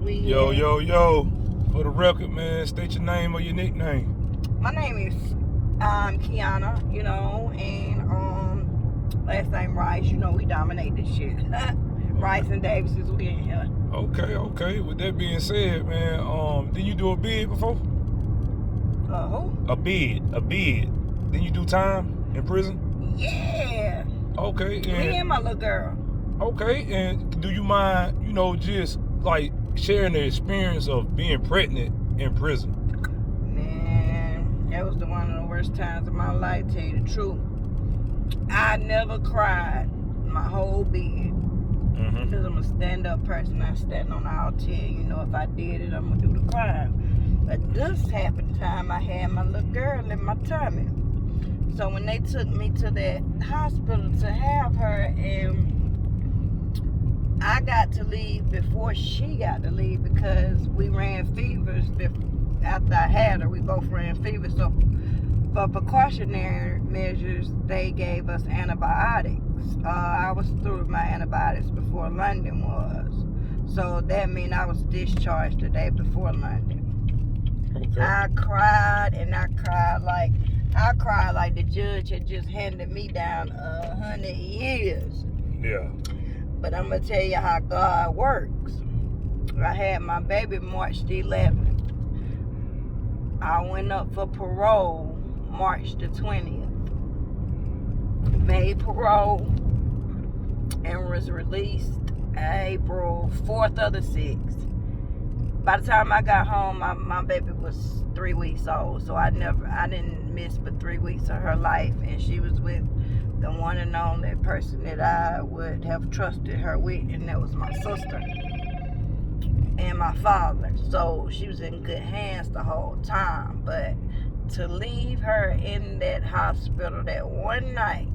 Yo. For the record, man, state your name or your nickname. My name is Keonna, and last name Rice. We dominate this shit. Rice and Davis is we in here. Okay. With that being said, man, did you do a bid before? Who? A bid. Did you do time in prison? Yeah. Okay. Me and my little girl. Okay, and do you mind, just like sharing the experience of being pregnant in prison? Man, that was one of the worst times of my life, to tell you the truth. I never cried my whole bid. Because I'm a stand-up person. I stand on all 10. If I did it, I'm going to do the crime. But this happened time I had my little girl in my tummy. So when they took me to that hospital to have her, and I got to leave before she got to leave because we ran fevers after I had her. We both ran fevers. So for precautionary measures, they gave us antibiotics. I was through with my antibiotics before London was. So that means I was discharged the day before London. Okay. I cried like the judge had just handed me down 100 years. Yeah. But I'm going to tell you how God works. I had my baby March the 11th. I went up for parole March the 20th. Made parole and was released April 4th or the 6th. By the time I got home, my baby was 3 weeks old. So I didn't miss but 3 weeks of her life. And she was with the one and only person that I would have trusted her with, and that was my sister and my father. So she was in good hands the whole time. But to leave her in that hospital that one night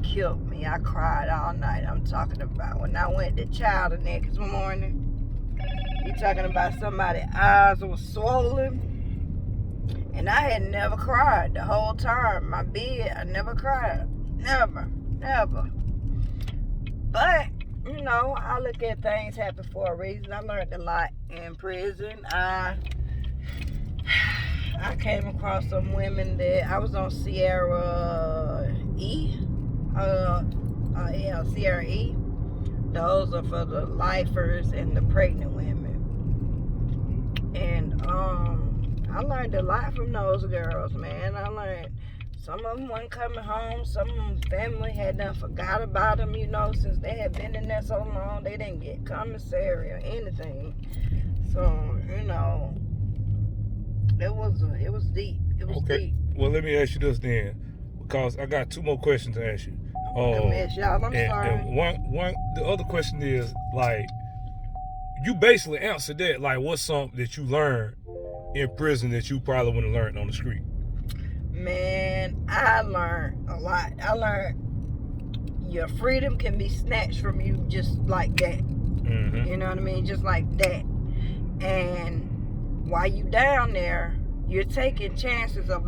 killed me. I cried all night. I'm talking about when I went to child the next morning. You talking about somebody's eyes was swollen. And I had never cried the whole time. My bed, I never cried. Never. But, I look at things happen for a reason. I learned a lot in prison. I came across some women that I was on Sierra E. Sierra E. Those are for the lifers and the pregnant women. And I learned a lot from those girls, man. I learned some of them weren't coming home. Some of them family had done forgot about them, since they had been in there so long. They didn't get commissary or anything. So, it was deep. It was deep. Well, let me ask you this then, because I got two more questions to ask you. I'm sorry. And one, the other question is, like, you basically answered that. Like, what's something that you learned in prison that you probably wouldn't have learned on the street? Man, I learned a lot. I learned your freedom can be snatched from you just like that. You know what I mean? Just like that. And while you down there, you're taking chances of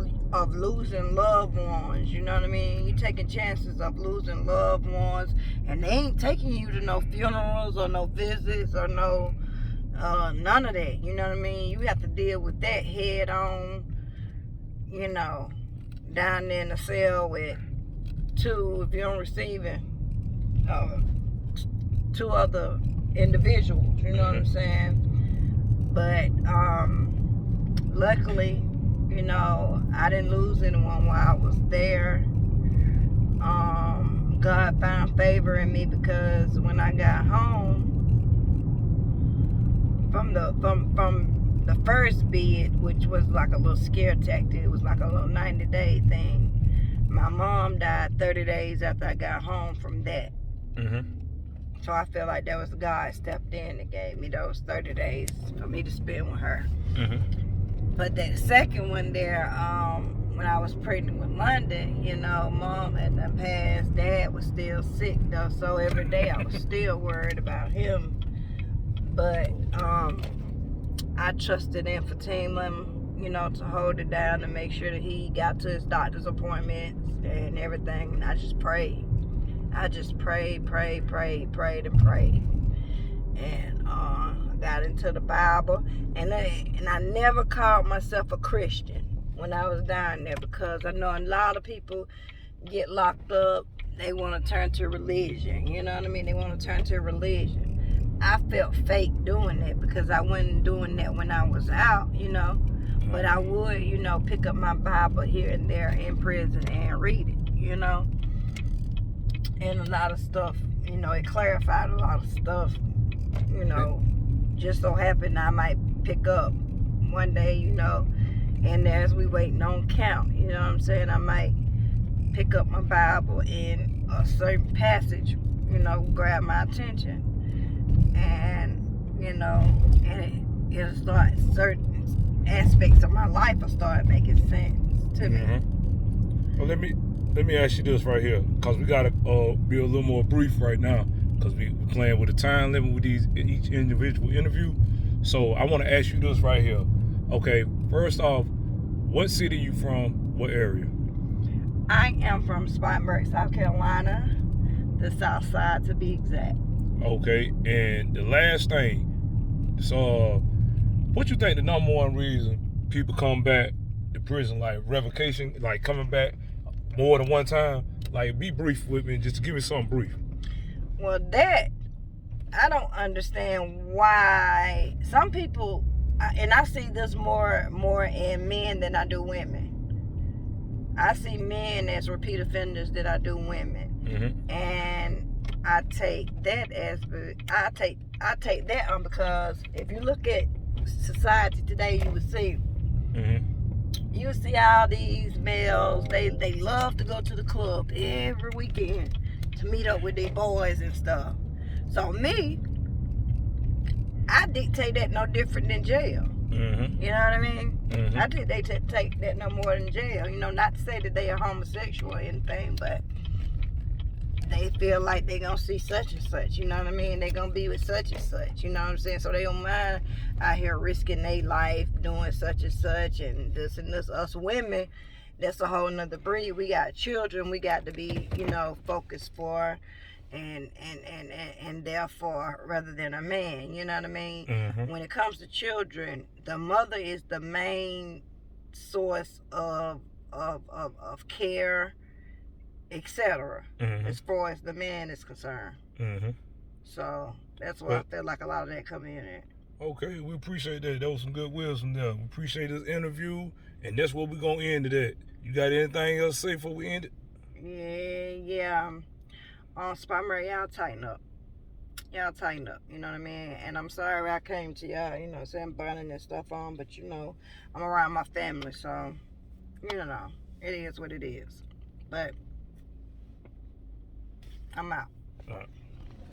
losing loved ones. You know what I mean? You're taking chances of losing loved ones, and they ain't taking you to no funerals or no visits or no none of that. You know what I mean? You have to deal with that head on. Down there in the cell with if you're receiving two other individuals. You know what I'm saying? But luckily, I didn't lose anyone while I was there. God found favor in me because when I got home from the first bid, which was like a little scare tactic, it was like a little 90-day thing. My mom died 30 days after I got home from that. So I feel like that was God stepped in and gave me those 30 days for me to spend with her. But that second one there, when I was pregnant with London, Mom had done passed. Dad was still sick though, so every day I was still worried about him. But I trusted in Fatima, to hold it down and make sure that he got to his doctor's appointments and everything. And I just prayed. I just prayed, and prayed. And got into the Bible. And I never called myself a Christian when I was down there, because I know a lot of people get locked up. They want to turn to religion. You know what I mean? They want to turn to religion. I felt fake doing that, because I wasn't doing that when I was out, you know. But I would, you know, pick up my Bible here and there in prison and read it, you know. And a lot of stuff, you know, it clarified a lot of stuff, you know. Just so happened I might pick up one day, you know, and as we waiting on count, you know what I'm saying, I might pick up my Bible and a certain passage, you know, grab my attention. And, you know, and it'll start, certain aspects of my life will start making sense to me. Well, let me ask you this right here, because we got to be a little more brief right now, because we're playing with a time limit with each individual interview. So I want to ask you this right here. Okay, first off, what city you from? What area? I am from Spartanburg, South Carolina, the south side to be exact. Okay, and the last thing, so what you think the number one reason people come back to prison, like revocation, like coming back more than one time? Like, be brief with me, just give me something brief. Well, that, I don't understand why some people, and I see this more in men than I do women. I see men as repeat offenders than I do women. And I take that as, I take that on, because if you look at society today, you would see, you see all these males, they love to go to the club every weekend to meet up with their boys and stuff. So me, I dictate that no different than jail. You know what I mean? I think they take that no more than jail. You know, not to say that they are homosexual or anything, but they feel like they gonna see such and such. You know what I mean? They gonna be with such and such. You know what I'm saying? So they don't mind out here risking their life doing such and such and this and this. Us women, that's a whole nother breed. We got children. We got to be, you know, focused for. And therefore, rather than a man, you know what I mean? When it comes to children, the mother is the main source of care, etc. As far as the man is concerned. So that's why I feel like a lot of that come in at. Okay, we appreciate that. That was some good wisdom there. We appreciate this interview, and that's what we're gonna end it at. You got anything else to say before we end it? Yeah. On Spartanburg, y'all tighten up. You know what I mean? And I'm sorry I came to y'all, you know, saying burning this stuff on, but you know, I'm around my family, so, you know, it is what it is. But I'm out. All right.